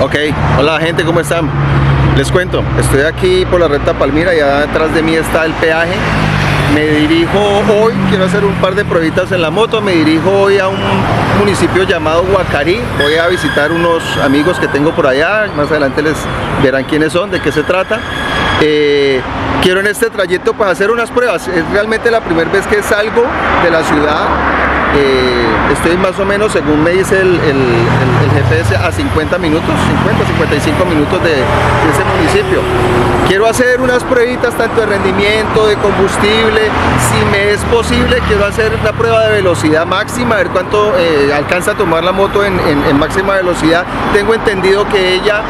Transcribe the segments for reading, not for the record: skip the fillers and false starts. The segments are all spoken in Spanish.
Ok, hola gente, ¿cómo están? Les cuento, estoy aquí por la recta Palmira, ya detrás de mí está el peaje. Me dirijo hoy, quiero hacer un par de pruebitas en la moto, me dirijo hoy a un municipio llamado Guacarí. Voy a visitar unos amigos que tengo por allá, más adelante les verán quiénes son, de qué se trata. Quiero en este trayecto pues hacer unas pruebas, es realmente la primera vez que salgo de la ciudad. Estoy más o menos, según me dice el GPS, a 50 minutos, 55 minutos de ese municipio. Quiero hacer unas pruebitas tanto de rendimiento, de combustible, si me es posible quiero hacer una prueba de velocidad máxima, a ver cuánto alcanza a tomar la moto en máxima velocidad. Tengo entendido que ella,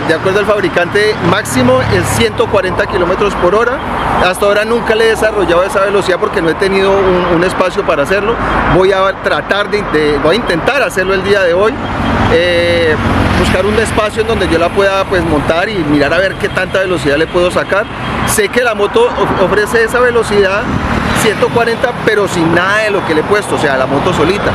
de acuerdo al fabricante, máximo es 140 kilómetros por hora. Hasta ahora nunca le he desarrollado esa velocidad porque no he tenido un espacio para hacerlo. Voy a tratar voy a intentar hacerlo el día de hoy, buscar un espacio en donde yo la pueda pues montar y mirar a ver qué tanta velocidad le puedo sacar. Sé que la moto ofrece esa velocidad 140, pero sin nada de lo que le he puesto, o sea, la moto solita.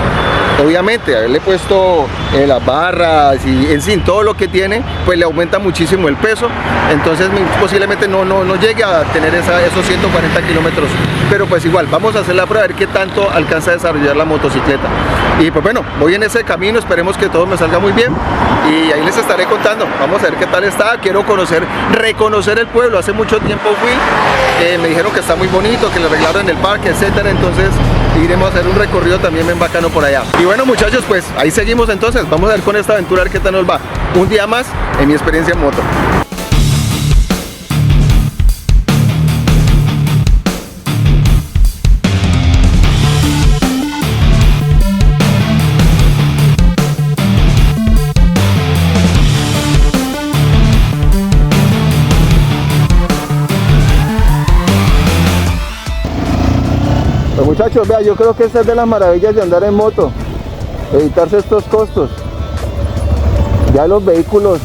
Obviamente, haberle puesto las barras y en fin, todo lo que tiene, pues le aumenta muchísimo el peso. Entonces posiblemente no llegue a tener esos 140 kilómetros. Pero pues igual, vamos a hacer la prueba a ver qué tanto alcanza a desarrollar la motocicleta. Y pues bueno, voy en ese camino, esperemos que todo me salga muy bien. Y ahí les estaré contando, vamos a ver qué tal está. Quiero reconocer el pueblo. Hace mucho tiempo fui, me dijeron que está muy bonito, que le arreglaron en el parque, etcétera. Entonces iremos a hacer un recorrido también bien bacano por allá. Y bueno muchachos, pues ahí seguimos entonces, vamos a ver con esta aventura a ver qué tal nos va. Un día más en mi experiencia en moto. Pues muchachos, vea, yo creo que esta es de las maravillas de andar en moto, evitarse estos costos. Ya los vehículos,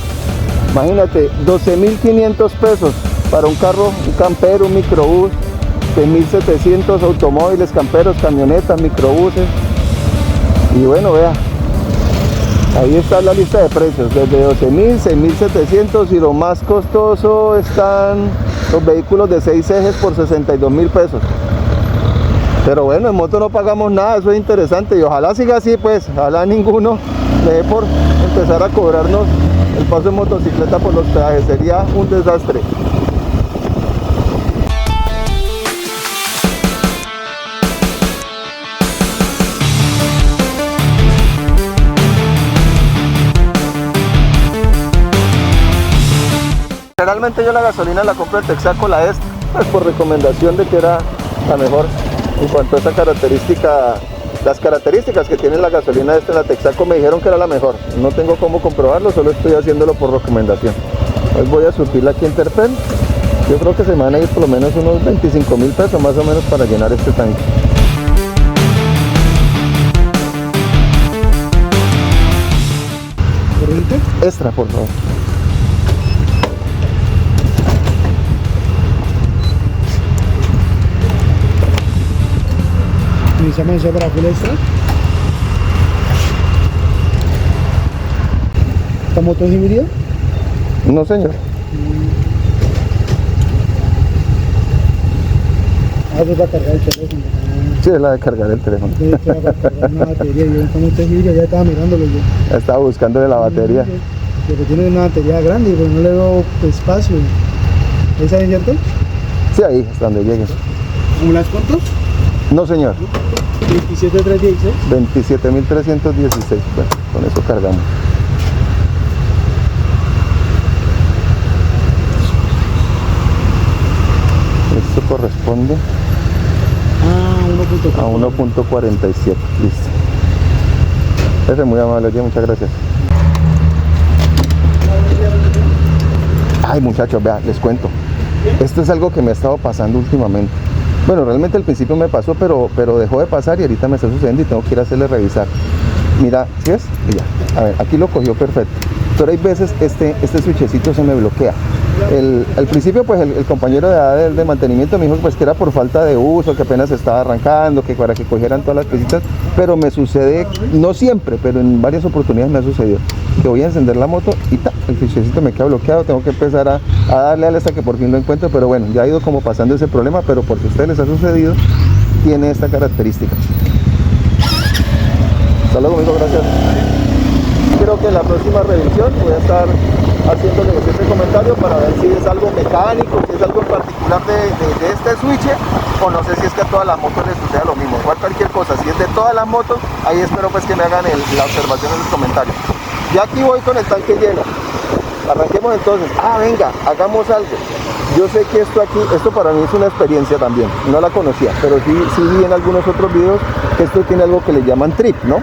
imagínate, 12.500 pesos para un carro, un campero, un microbús, 6.700 automóviles, camperos, camionetas, microbuses. Y bueno, vea, ahí está la lista de precios, desde 12.000, 6.700 y lo más costoso están los vehículos de 6 ejes por 62.000 pesos. Pero bueno, en moto no pagamos nada, eso es interesante y ojalá siga así, pues, ojalá ninguno le dé por empezar a cobrarnos el paso en motocicleta por los peajes, sería un desastre. Generalmente yo la gasolina la compro en Texaco, la EST, pues por recomendación de que era la mejor. En cuanto a esa característica, las características que tiene la gasolina esta en la Texaco me dijeron que era la mejor. No tengo cómo comprobarlo, solo estoy haciéndolo por recomendación. Hoy voy a surtirla aquí en Terpen. Yo creo que se me van a ir por lo menos unos 25.000 pesos más o menos para llenar este tanque. ¿Corriente? Extra, por favor. ¿Iniciamos eso para full extra? ¿Esta moto es híbrida? No, señor. Ah, eso es para cargar el teléfono. Sí, es la de cargar el teléfono. Sí, para cargar una batería. Yo esta moto es híbrida, ya estaba mirándolo yo. Estaba buscándole la batería. Porque tiene una batería grande y pues no le veo espacio. ¿Esa es cierto? Sí, ahí, hasta donde llegue. ¿Acumulas cuántos? No, señor. 27.316. 27.316. Bueno, con eso cargamos. Esto corresponde a 1.47. Listo. Ese es muy amable, muchas gracias. Ay, muchachos, vea, les cuento. Esto es algo que me ha estado pasando últimamente. Bueno, realmente al principio me pasó, pero dejó de pasar y ahorita me está sucediendo y tengo que ir a hacerle revisar. Mira, ¿sí ves? Y ya. A ver, aquí lo cogió perfecto. Pero hay veces este switchecito se me bloquea. Al principio pues el compañero de mantenimiento me dijo pues que era por falta de uso, que apenas estaba arrancando, que para que cogieran todas las piecitas, pero me sucede, no siempre, pero en varias oportunidades me ha sucedido. que voy a encender la moto y el fichecito me queda bloqueado, tengo que empezar a darle hasta que por fin lo encuentro, pero bueno, ya ha ido como pasando ese problema, pero por si a ustedes les ha sucedido, tiene esta característica. Hasta luego, amigo, gracias. Creo que en la próxima revisión voy a estar haciéndole ese comentario para ver si es algo mecánico, si es algo en particular de este switch, o no sé si es que a todas las motos les suceda lo mismo. Igual cualquier cosa, si es de todas las motos, ahí espero pues que me hagan la observación en los comentarios. Y aquí voy con el tanque lleno. Arranquemos entonces. Venga, hagamos algo. Yo sé que esto para mí es una experiencia también, no la conocía, pero sí vi en algunos otros videos que esto tiene algo que le llaman trip, ¿no?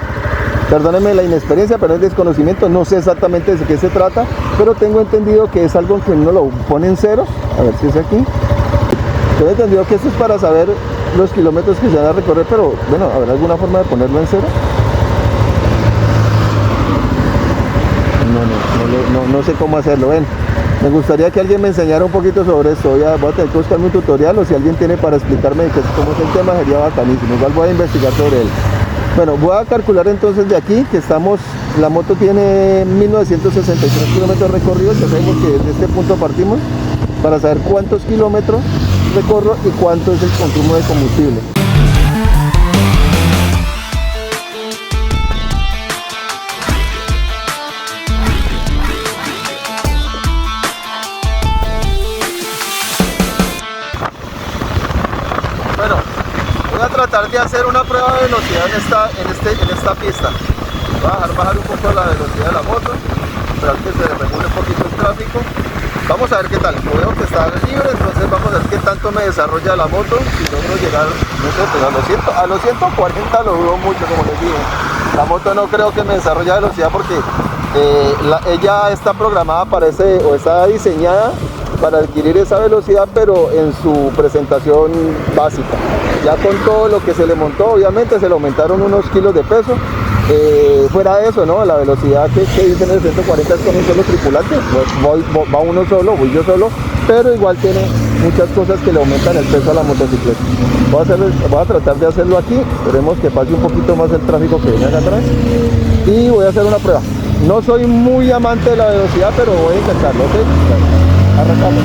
Perdónenme la inexperiencia, pero el desconocimiento, no sé exactamente de qué se trata, pero tengo entendido que es algo que uno lo pone en ceros, a ver si es aquí. Tengo entendido que esto es para saber los kilómetros que se van a recorrer, pero bueno, ¿habrá alguna forma de ponerlo en cero? No sé cómo hacerlo, ven. Me gustaría que alguien me enseñara un poquito sobre esto. Voy a tener que buscarme un tutorial, o si alguien tiene para explicarme cómo es el tema, sería bacanísimo. Igual voy a investigar sobre él. Bueno, voy a calcular entonces de aquí que la moto tiene 1963 kilómetros recorridos. Ya sabemos que desde este punto partimos para saber cuántos kilómetros recorro y cuánto es el consumo de combustible. Bueno, voy a tratar de hacer una prueba de velocidad en esta pista. Voy a bajar un poco la velocidad de la moto, esperar que se regule un poquito el tráfico. Vamos a ver qué tal. Veo que está libre, entonces vamos a ver qué tanto me desarrolla la moto. Si logro llegar, no sé, pues a los 140 lo dudo mucho, como les digo. La moto no creo que me desarrolle velocidad porque ella está programada para o está diseñada para adquirir esa velocidad, pero en su presentación básica. Ya con todo lo que se le montó, obviamente se le aumentaron unos kilos de peso. Fuera de eso, ¿no? La velocidad que dicen el 140 es con un solo tripulante, va uno solo, voy yo solo, pero igual tiene muchas cosas que le aumentan el peso a la motocicleta. Voy a tratar de hacerlo aquí, esperemos que pase un poquito más el tráfico que viene acá atrás, y voy a hacer una prueba. No soy muy amante de la velocidad, pero voy a intentarlo, ¿ok? Arrancamos.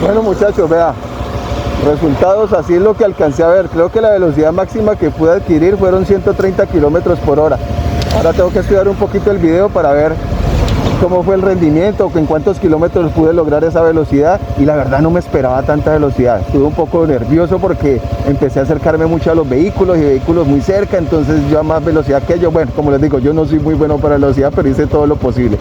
Bueno, muchachos, vea, Resultados, así es lo que alcancé a ver. Creo que la velocidad máxima que pude adquirir fueron 130 kilómetros por hora. Ahora tengo que estudiar un poquito el video para ver cómo fue el rendimiento, en cuántos kilómetros pude lograr esa velocidad, y la verdad no me esperaba tanta velocidad. Estuve un poco nervioso porque empecé a acercarme mucho a los vehículos y vehículos muy cerca, entonces yo a más velocidad que yo, bueno, como les digo, yo no soy muy bueno para velocidad, pero hice todo lo posible.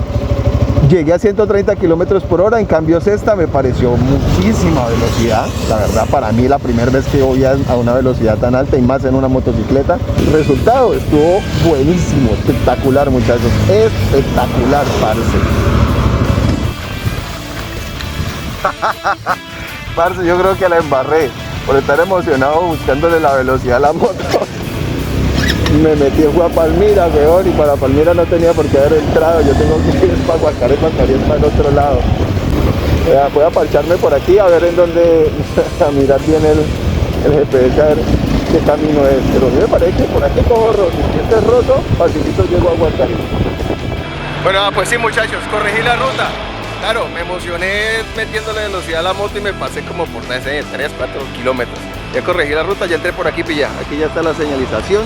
Llegué a 130 kilómetros por hora, en cambio esta me pareció muchísima velocidad. La verdad, para mí la primera vez que voy a una velocidad tan alta y más en una motocicleta. El resultado estuvo buenísimo, espectacular, muchachos, espectacular, parce. Parce, yo creo que la embarré por estar emocionado buscándole la velocidad a la moto. Me metí a Palmira, weón, y para Palmira no tenía por qué haber entrado. Yo tengo que ir para Guacaré, para el otro lado. Voy a parcharme por aquí a ver en dónde, a mirar bien el GPS, a ver qué camino es. Pero a mí me parece que por aquí cojo roto. Si este es roto, facilito llego a Guacaré. Bueno, pues sí, muchachos, corregí la ruta. Claro, me emocioné metiéndole velocidad a la moto y me pasé como por, no sé, 3, 4 kilómetros. Ya corregí la ruta, ya entré por aquí, pilla. Aquí ya está la señalización.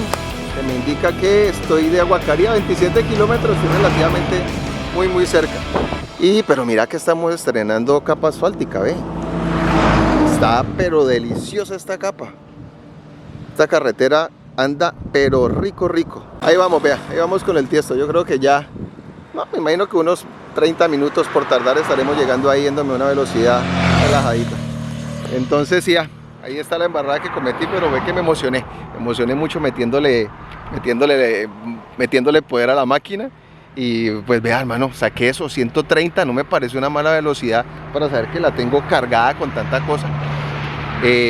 Que me indica que estoy de Aguacarí a 27 kilómetros, estoy relativamente muy cerca. Pero mira que estamos estrenando capa asfáltica, ve. Está pero deliciosa esta capa. Esta carretera anda pero rico. Ahí vamos, vea, ahí vamos con el tiesto. Yo creo que ya, no, me imagino que unos 30 minutos por tardar estaremos llegando ahí yéndome a una velocidad relajadita. Entonces ya, ahí está la embarrada que cometí, pero ve que me emocioné mucho metiéndole poder a la máquina. Y pues vean, hermano, saqué eso, 130, no me parece una mala velocidad para saber que la tengo cargada con tanta cosa.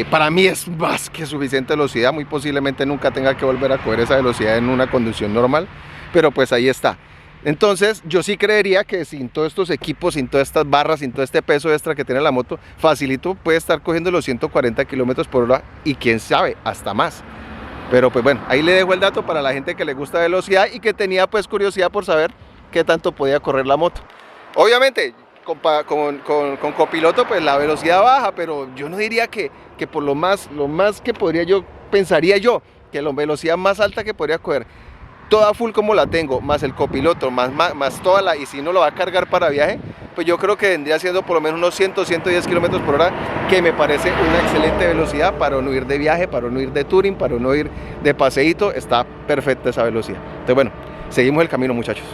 Para mí es más que suficiente velocidad, muy posiblemente nunca tenga que volver a coger esa velocidad en una conducción normal, pero pues ahí está. Entonces yo sí creería que sin todos estos equipos, sin todas estas barras, sin todo este peso extra que tiene la moto, facilito puede estar cogiendo los 140 kilómetros por hora y quién sabe, hasta más. Pero pues bueno, ahí le dejo el dato para la gente que le gusta velocidad y que tenía pues curiosidad por saber qué tanto podía correr la moto. Obviamente con copiloto pues la velocidad baja, pero yo no diría que por lo más que pensaría yo que la velocidad más alta que podría coger, toda full como la tengo, más el copiloto, más toda la, y si no lo va a cargar para viaje, pues yo creo que vendría siendo por lo menos unos 110 kilómetros por hora, que me parece una excelente velocidad para no ir de viaje, para no ir de touring, para no ir de paseíto. Está perfecta esa velocidad. Entonces bueno, seguimos el camino, muchachos.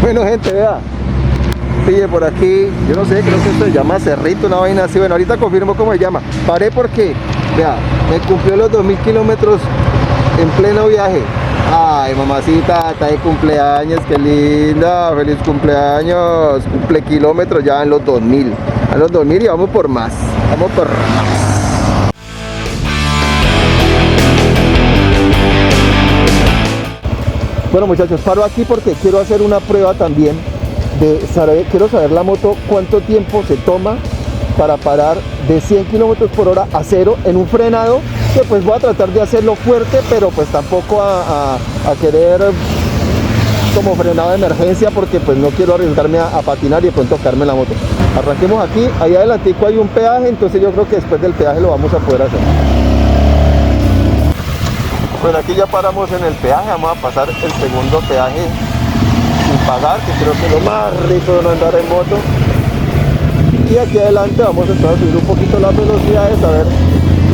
Bueno, gente, vea, pille por aquí, yo no sé, creo que esto se llama Cerrito, una vaina así. Bueno, ahorita confirmo cómo se llama. Paré porque, vea, me cumplió los 2000 kilómetros en pleno viaje. Ay, mamacita, está de cumpleaños, qué linda, feliz cumpleaños. Cumple kilómetros ya en los 2000. A los 2000 y vamos por más, vamos por más. Bueno, muchachos, paro aquí porque quiero hacer una prueba también quiero saber la moto cuánto tiempo se toma para parar de 100 kilómetros por hora a 0 en un frenado, que pues voy a tratar de hacerlo fuerte, pero pues tampoco a querer como frenado de emergencia, porque pues no quiero arriesgarme a patinar y de pronto tocarme la moto. Arranquemos aquí, ahí adelantico hay un peaje, entonces yo creo que después del peaje lo vamos a poder hacer. Bueno, aquí ya paramos en el peaje, vamos a pasar el segundo peaje sin pagar, que creo que es lo más rico de no andar en moto. Y aquí adelante vamos a estar a subir un poquito las velocidades, a ver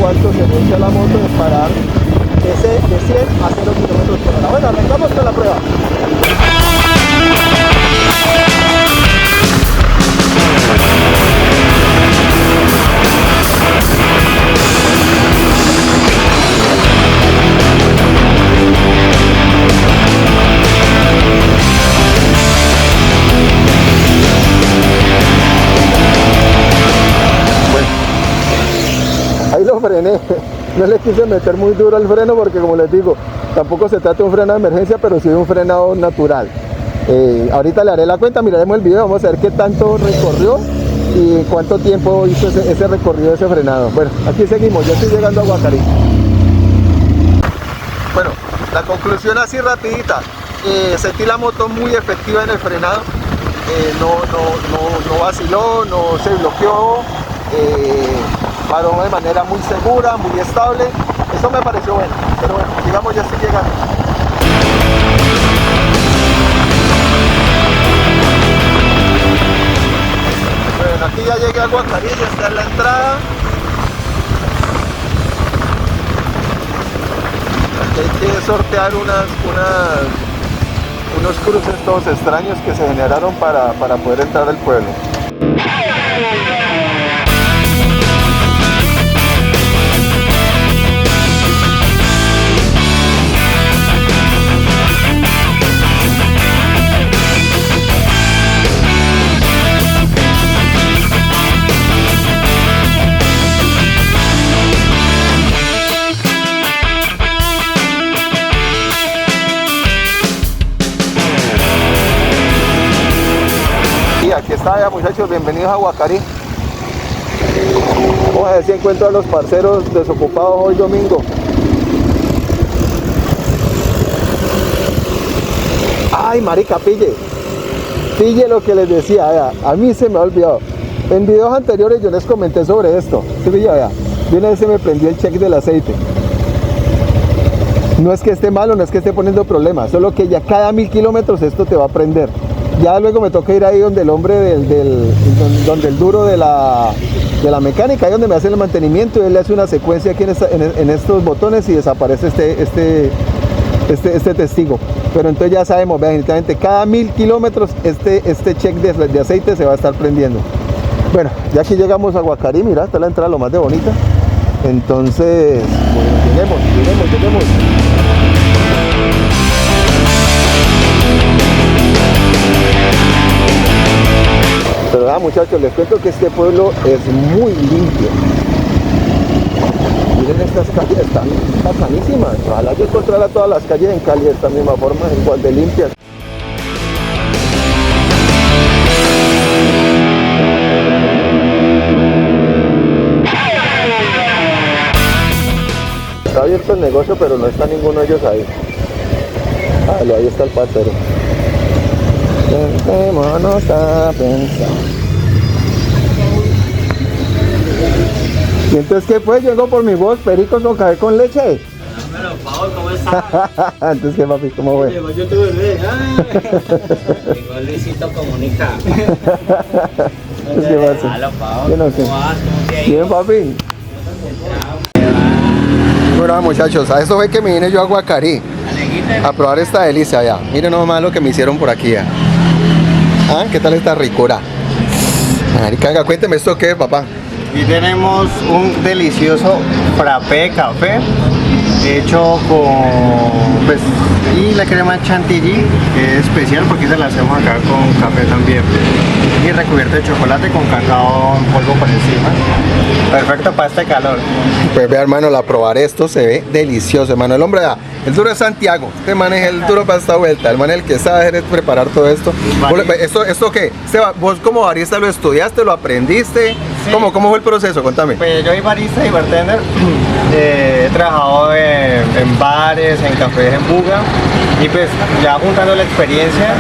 cuánto se me echa la moto de parar de 100 a 0 kilómetros por hora. Bueno, arrancamos con la prueba. frené. No le quise meter muy duro el freno porque, como les digo, tampoco se trata de un freno de emergencia, pero sí de un frenado natural. Ahorita le haré la cuenta, miraremos el video, vamos a ver qué tanto recorrió y cuánto tiempo hizo ese recorrido, ese frenado. Bueno, aquí seguimos, ya estoy llegando a Guacarí. Bueno, la conclusión así rapidita. Sentí la moto muy efectiva en el frenado. No vaciló, no se bloqueó. Paró de manera muy segura, muy estable. Eso me pareció bueno, pero bueno, digamos ya estoy llegando. Bueno, aquí ya llegué a Guacarí, ya está en la entrada. Aquí hay que sortear unos cruces todos extraños que se generaron para poder entrar al pueblo. Aquí está ya, muchachos, bienvenidos a Guacarí. Vamos a ver si encuentro a los parceros desocupados hoy domingo. Ay, marica, pille lo que les decía, vea, a mí se me ha olvidado. En videos anteriores yo les comenté sobre esto. ¿Sí pilla, vea? De una vez se me prendió el check del aceite. No es que esté malo, no es que esté poniendo problemas, solo que ya cada 1000 kilómetros esto te va a prender. Ya luego me toca ir ahí donde el hombre donde el duro de la mecánica, ahí donde me hace el mantenimiento, y él le hace una secuencia aquí en estos botones y desaparece este testigo. Pero entonces ya sabemos, vean, definitivamente cada 1000 kilómetros este check de aceite se va a estar prendiendo. Bueno, ya aquí llegamos a Guacarí, mira, está la entrada lo más de bonita. Entonces, bueno, lleguemos. Pero muchachos, les cuento que este pueblo es muy limpio. Miren estas calles, están bacanísimas. Ojalá yo encontrara todas las calles en Cali de esta misma forma, igual de limpias. Está abierto el negocio, pero no está ninguno de ellos ahí. Ahí está el parcero. Sentémonos a pensar. ¿Y entonces qué fue? Llegó por mi voz, pericos con café con leche. Pero, Pau, ¿cómo estás? Entonces, ¿qué, papi? ¿Cómo fue? Llegó yo tu bebé. Llegó Luisito Comunica. ¿Qué pasa? Hola, Pau. Yo no sé. ¿Cómo vas? ¿Cómo te ha ido? Bien, papi. Bueno, muchachos, a eso fue que me vine yo a Guacarí a probar esta delicia ya. Miren nomás lo que me hicieron por aquí ya. ¿Ah? ¿Qué tal esta ricura? Marica, cuénteme esto qué es, papá. Aquí tenemos un delicioso frappé de café hecho con pues, y la crema chantilly, que es especial porque se la hacemos acá con café también, y recubierta de chocolate con cacao en polvo por encima. Perfecto para este calor. Pues vea, hermano, la probar esto se ve delicioso, hermano. El hombre, el duro es Santiago. Este man es el duro para esta vuelta. El man es el que sabe preparar todo esto. ¿Esto qué? Seba, vos como barista lo estudiaste, lo aprendiste. Sí. ¿Cómo fue el proceso? Contame. Pues yo soy barista y bartender. He trabajado en bares, en cafés en Buga, y pues ya juntando la experiencia,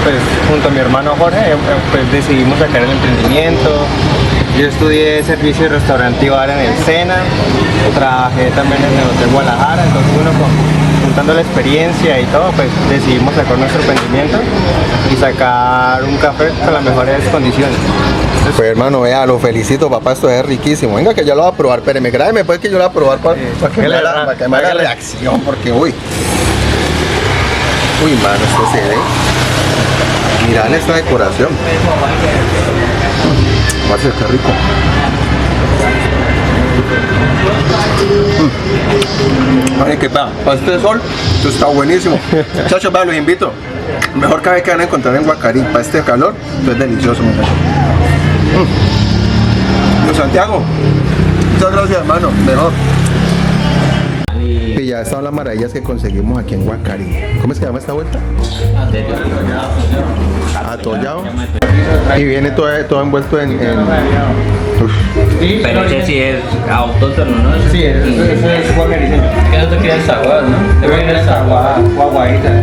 pues junto a mi hermano Jorge, pues decidimos sacar el emprendimiento. Yo estudié servicio de restaurante y bar en el Sena, trabajé también en el Hotel Guadalajara, entonces bueno, juntando la experiencia y todo, pues decidimos sacar nuestro emprendimiento y sacar un café con las mejores condiciones. Pues hermano, vea, lo felicito, papá, esto es riquísimo. Venga que yo lo voy a probar, espéreme, grábeme pues que yo lo voy a probar para que me haga reacción, porque uy, mano, esto se ve. Mirad esta decoración. Va a ser que rico. Ay, que para este sol, esto está buenísimo. Muchachos, los invito. El mejor café que van a encontrar en Guacarí para este calor, esto es delicioso, muchachos. Santiago, Muchas gracias, hermano. Mejor. Y ya están las maravillas que conseguimos aquí en Guacarí. ¿Cómo es que llama esta vuelta? Atollado. Y viene todo envuelto en... Uf. Pero ese sí es autóctono, ¿no? Sí, eso es guacarí. Que no te quieres agua, ¿no? Te voy a ir a agua. Guaguaita.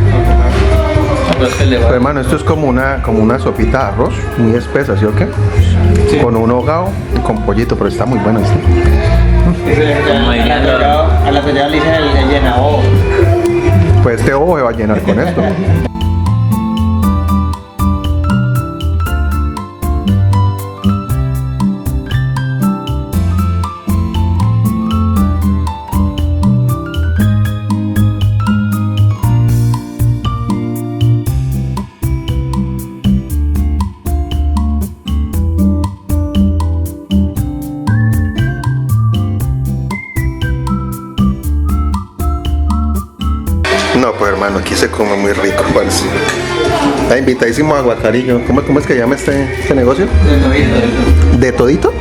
Pero, hermano, esto es como una sopita de arroz, muy espesa, ¿sí o qué? Sí. Con un hogao y con pollito, pero está muy bueno este. A la tallada le dicen el llenado. Pues este ojo se va a llenar con esto. No, pues hermano, aquí se come muy rico, parce. Está invitadísimo a Guacarillo. ¿Cómo es que llama este negocio? ¿De todito?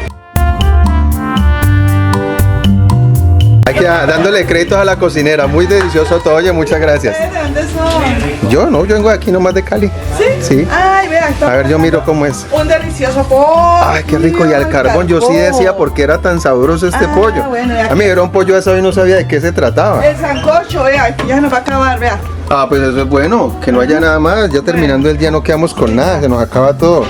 Aquí dándole créditos a la cocinera. Muy delicioso todo, oye, muchas gracias. ¿De dónde son? Yo no, yo vengo de aquí nomás de Cali. ¿Sí? Sí. Ay, vea, esto A ver, yo miro cómo es. un delicioso pollo. Ay, qué rico. Y al carbón, yo sí decía por qué era tan sabroso este pollo. Bueno, A mí me dieron pollo asado y no sabía de qué se trataba. El sancocho, vea, aquí ya se nos va a acabar, vea. Ah, pues eso es bueno, que no haya nada más. Ya terminando el día no quedamos con nada, se nos acaba todo.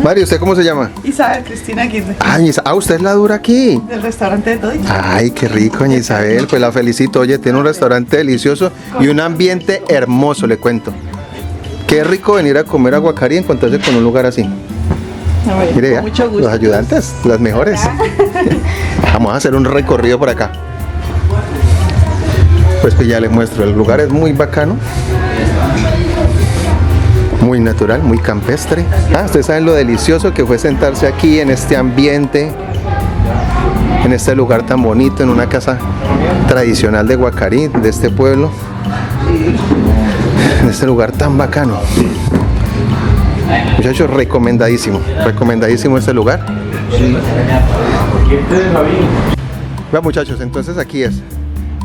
Mario, ¿usted cómo se llama? Isabel Cristina Aguirre, Ay, usted es la dura aquí. del restaurante de Todito. Ay, qué rico, doña Isabel, pues la felicito. Oye, tiene un restaurante delicioso y un ambiente hermoso, le cuento. Qué rico venir a comer a Guacarí y encontrarse con un lugar así. Mire ya, Mucho gusto. los ayudantes, las mejores. Vamos a hacer un recorrido por acá. Pues ya les muestro, el lugar es muy bacano. Muy natural, muy campestre. Ustedes saben lo delicioso que fue sentarse aquí en este ambiente, en este lugar tan bonito, en una casa tradicional de Guacarí, de este pueblo, en este lugar tan bacano. Muchachos, recomendadísimo este lugar. Vean, muchachos, entonces aquí es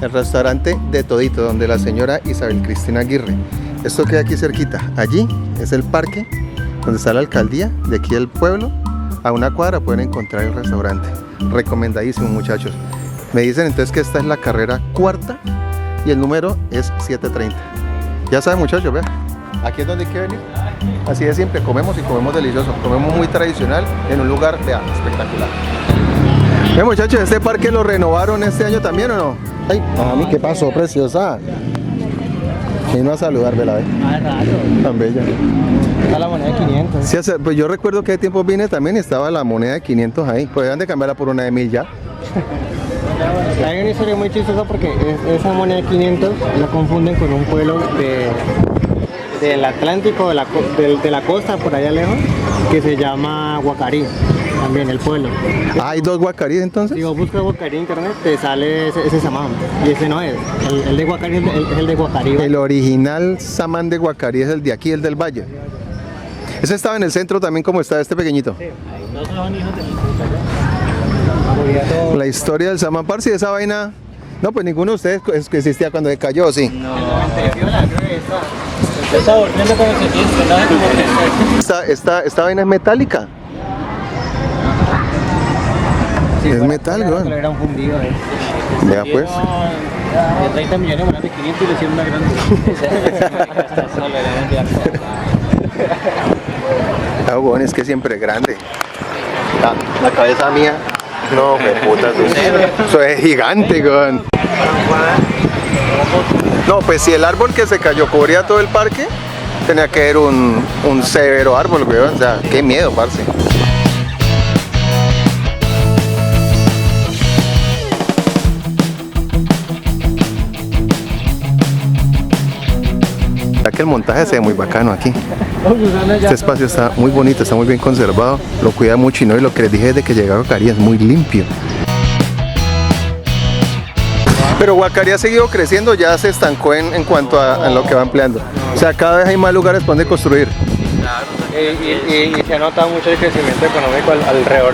el restaurante de Todito, donde la señora Isabel Cristina Aguirre. Esto queda aquí cerquita. Allí es el parque donde está la alcaldía de aquí del pueblo. A una cuadra pueden encontrar el restaurante. Recomendadísimo, muchachos. Me dicen entonces que esta es la carrera cuarta y el número es 730. Ya saben, muchachos, vean. Aquí es donde hay que venir. Así de siempre, comemos y comemos delicioso. Comemos muy tradicional en un lugar, vean, espectacular. Muchachos, ¿este parque lo renovaron este año también o no? Ay, mami, ¿qué pasó, preciosa? Vino a saludar, vela, Ah, raro. tan bella. Está la moneda de 500. Sí, pues yo recuerdo que de tiempo vine también y estaba la moneda de 500 ahí. Pues dejan de cambiarla por una de 1000 ya. Hay una historia muy chistosa porque esa moneda de 500 la confunden con un pueblo del Atlántico, de la costa, por allá lejos, que se llama Guacarí, también el pueblo. ¿Hay dos Guacarí entonces? Si vos buscas Guacarí en internet, te sale ese samán, y ese no es. El de Guacarí es el de Guacarí. El original samán de Guacarí es el de aquí, el del valle. Ese estaba en el centro también como está este pequeñito. La historia del samán, parce, esa vaina... No, pues ninguno de ustedes existía cuando se cayó, sí. Está volviendo con el Esta vaina es metálica. Sí, es metal, ¿no? ¿no? Era un fundido, Vea pues. De 30 millones, monedas de 500 y le hicieron una grande. Bueno, es que siempre es grande. La cabeza mía. No, me puta, eso es gigante, güey. No, pues si el árbol que se cayó cubría todo el parque, tenía que ser un severo árbol, güey. O sea, qué miedo, parce. Que el montaje se ve muy bacano aquí. Este espacio está muy bonito, está muy bien conservado, lo cuida mucho y lo que les dije desde que llegué a Guacarí es muy limpio. Pero Guacarí ha seguido creciendo, ya se estancó en cuanto a lo que va ampliando. O sea, cada vez hay más lugares donde construir. Y se ha notado mucho el crecimiento económico alrededor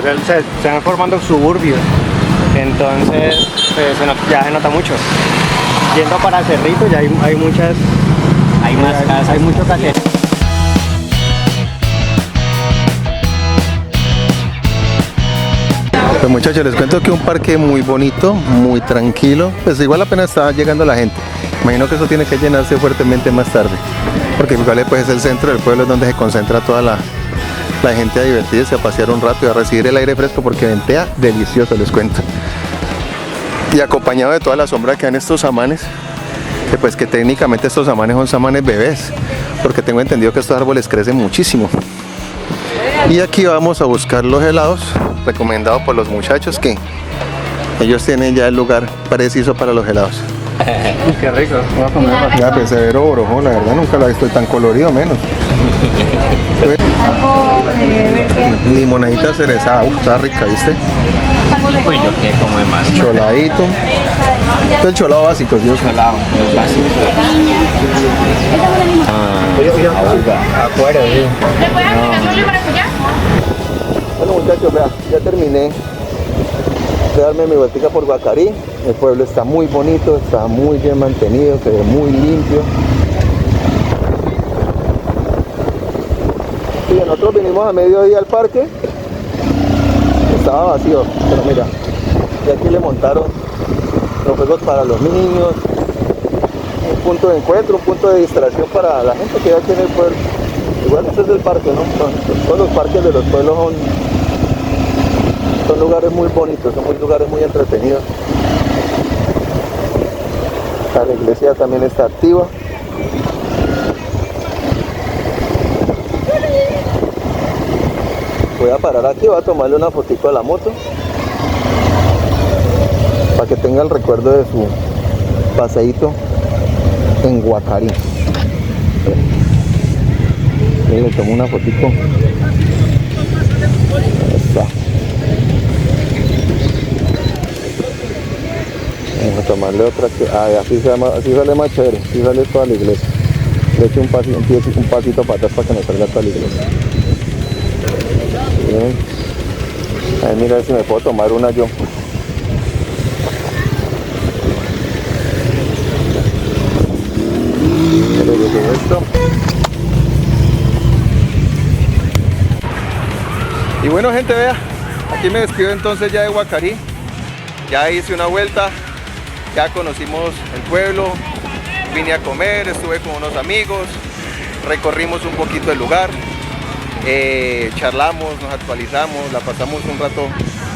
se van formando suburbios. Entonces, pues, ya se nota mucho. Yendo para Cerrito ya hay muchas, Hay más casas. hay mucho que hacer. Pues muchachos, les cuento que un parque muy bonito, muy tranquilo, pues igual apenas está llegando la gente. Imagino que eso tiene que llenarse fuertemente más tarde, porque igual pues es el centro del pueblo, es donde se concentra toda la gente a divertirse, a pasear un rato y a recibir el aire fresco, porque ventea delicioso, les cuento. Y acompañado de toda la sombra que dan estos samanes, que pues que técnicamente estos samanes son samanes bebés, porque tengo entendido que estos árboles crecen muchísimo. Y aquí vamos a buscar los helados recomendados por los muchachos, que ellos tienen ya el lugar preciso para los helados. Qué rico. Voy a comer. Ya, pues severo orojo, la verdad nunca lo he visto tan colorido, menos. Limonadita cerezada, está rica, ¿viste? Pues yo quiero comer más. Choladito. Este es el cholado básico, Dios. Cholado, los básicos. Afuera, sí. Bueno muchachos, vea, ya terminé de darme mi vueltica por Guacarí. El pueblo está muy bonito, está muy bien mantenido, se ve muy limpio. Sí, nosotros vinimos a mediodía al parque, estaba vacío, pero mira, y aquí le montaron los juegos para los niños, un punto de encuentro, un punto de distracción para la gente que ya tiene el pueblo. Igual este es el parque, ¿no? Todos los parques de los pueblos son lugares muy bonitos, son lugares muy entretenidos. La iglesia también está activa. Voy a parar aquí, voy a tomarle una fotito a la moto para que tenga el recuerdo de su paseíto en Guacarí. Le tomo una fotito. Ahí está. Vamos a tomarle otra que. Así sale más chévere, así sale toda la iglesia. Le echo un pasito para atrás para que nos salga toda la iglesia. Bien. Ahí mira si me puedo tomar una yo. Esto. Y bueno gente, vea, aquí me despido entonces ya de Guacarí. Ya hice una vuelta, ya conocimos el pueblo, vine a comer, estuve con unos amigos, recorrimos un poquito el lugar, charlamos, nos actualizamos, la pasamos un rato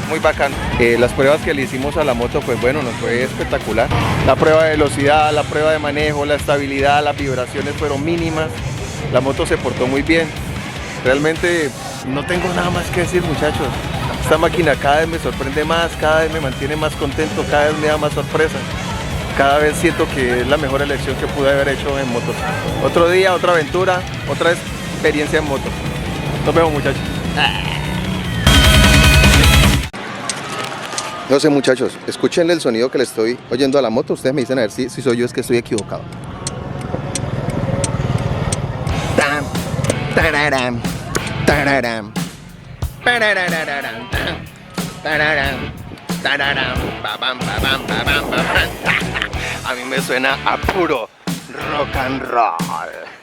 muy bacano. Las pruebas que le hicimos a la moto, pues bueno, nos fue espectacular. La prueba de velocidad, la prueba de manejo, la estabilidad, las vibraciones fueron mínimas, la moto se portó muy bien. Realmente no tengo nada más que decir, muchachos. Esta máquina cada vez me sorprende más, cada vez me mantiene más contento, cada vez me da más sorpresa. Cada vez siento que es la mejor elección que pude haber hecho en moto. Otro día, otra aventura, otra experiencia en moto. Nos vemos, muchachos. No sé, muchachos, escuchen el sonido que le estoy oyendo a la moto. Ustedes me dicen a ver si soy yo, es que estoy equivocado. Tam, tararam, tararam, parararararam, tararam, tararam, babam, babam, babam, babam. A mí me suena a puro rock and roll.